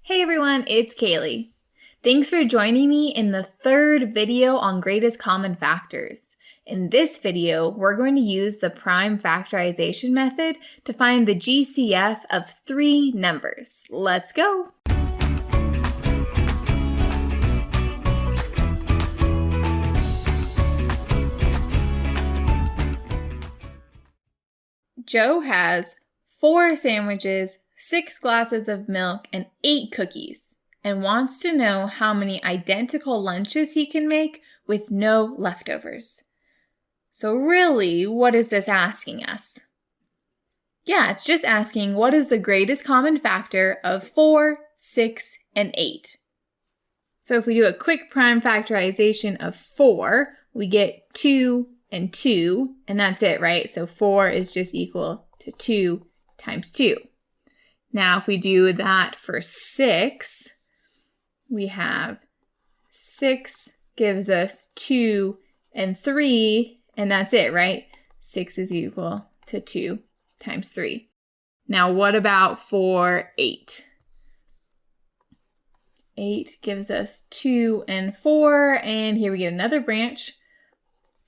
Hey everyone, it's Kaylee. Thanks for joining me in the third video on greatest common factors. In this video, we're going to use the prime factorization method to find the GCF of three numbers. Let's go! Joe has 4 sandwiches, 6 glasses of milk, and 8 cookies, and wants to know how many identical lunches he can make with no leftovers. So really, what is this asking us? Yeah, it's just asking what is the greatest common factor of 4, 6, and 8. So if we do a quick prime factorization of 4, we get 2 and 2, and that's it, right? So 4 is just equal to 2 times 2. Now, if we do that for 6, we have 6 gives us 2 and 3, and that's it, right? 6 is equal to 2 times 3. Now, what about for 8? 8 gives us 2 and 4, and here we get another branch.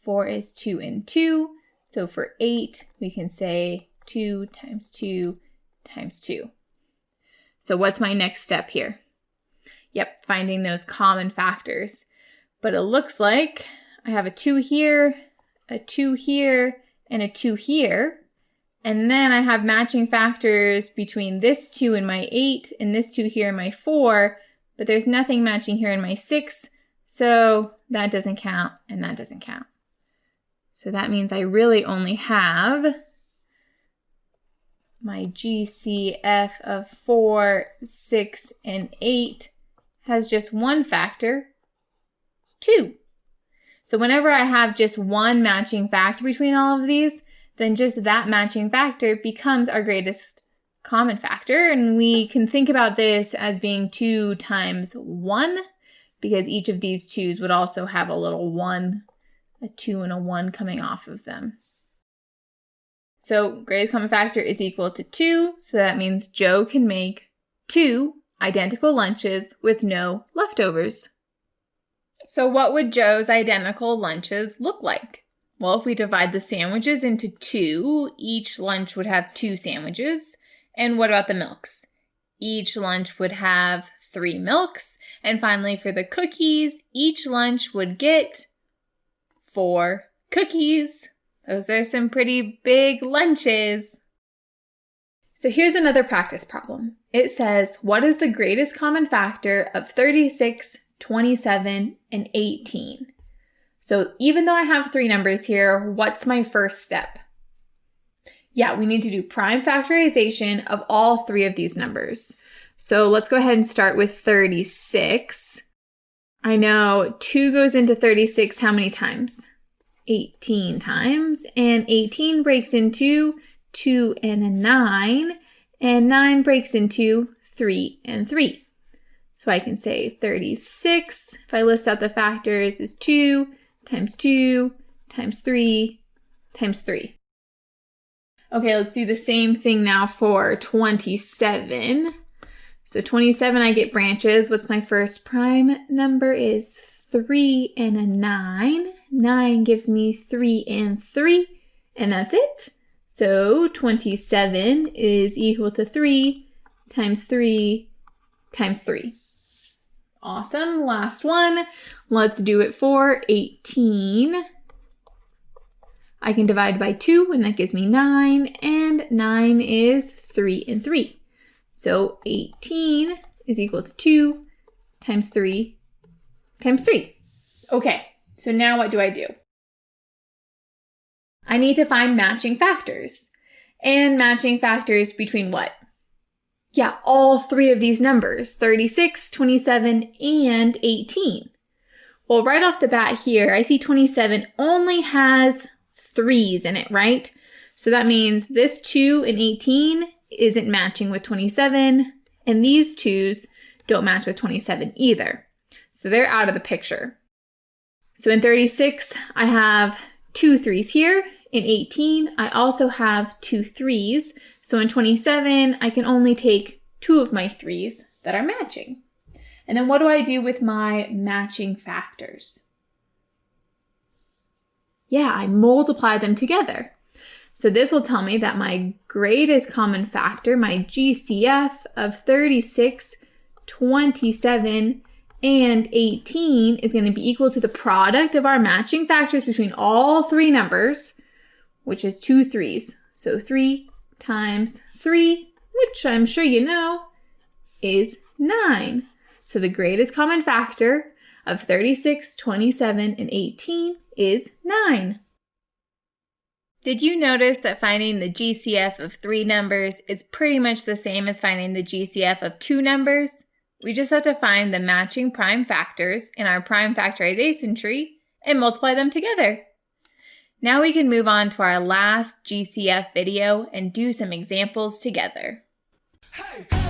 4 is 2 and 2, so for 8, we can say 2 times 2 times 2. So what's my next step here? Yep, finding those common factors. But it looks like I have a 2 here, a 2 here, and a 2 here. And then I have matching factors between this 2 in my 8 and this 2 here in my 4, but there's nothing matching here in my 6, so that doesn't count and that doesn't count. So that means I really only have my GCF of 4, 6, and 8 has just one factor, 2. So whenever I have just one matching factor between all of these, then just that matching factor becomes our greatest common factor. And we can think about this as being 2 times 1, because each of these 2's would also have a little 1, a 2 and a 1 coming off of them. So greatest common factor is equal to 2, so that means Joe can make 2 identical lunches with no leftovers. So what would Joe's identical lunches look like? Well, if we divide the sandwiches into 2, each lunch would have 2 sandwiches. And what about the milks? Each lunch would have 3 milks. And finally, for the cookies, each lunch would get 4 cookies. Those are some pretty big lunches. So here's another practice problem. It says, what is the greatest common factor of 36, 27, and 18? So even though I have 3 numbers here, what's my first step? Yeah, we need to do prime factorization of all 3 of these numbers. So let's go ahead and start with 36. I know 2 goes into 36 how many times? 18 times, and 18 breaks into 2 and a 9, and 9 breaks into 3 and 3. So I can say 36, if I list out the factors, is 2 times 2 times 3 times 3. Okay, let's do the same thing now for 27. So 27, I get branches. What's my first prime number is 3 and a 9. 9 gives me 3 and 3, and that's it. So 27 is equal to 3 times 3 times 3. Awesome. Last one. Let's do it for 18. I can divide by 2, and that gives me 9, and 9 is 3 and 3. So 18 is equal to 2 times 3 times 3. Okay, so now what do? I need to find matching factors. And matching factors between what? Yeah, all 3 of these numbers, 36, 27, and 18. Well, right off the bat here, I see 27 only has 3's in it, right? So that means this 2 and 18 isn't matching with 27, and these 2's don't match with 27 either. So they're out of the picture. So in 36, I have 2 3's here. In 18, I also have 2 3's. So in 27, I can only take 2 of my 3's. that are matching. And then what do I do with my matching factors? Yeah, I multiply them together. So this will tell me that my greatest common factor, my GCF of 36, 27, and 18 is going to be equal to the product of our matching factors between all three numbers, which is 2 3s. So 3 times 3, which I'm sure you know, is 9. So the greatest common factor of 36, 27, and 18 is 9. Did you notice that finding the GCF of 3 numbers is pretty much the same as finding the GCF of 2 numbers? We just have to find the matching prime factors in our prime factorization tree and multiply them together. Now we can move on to our last GCF video and do some examples together. Hey.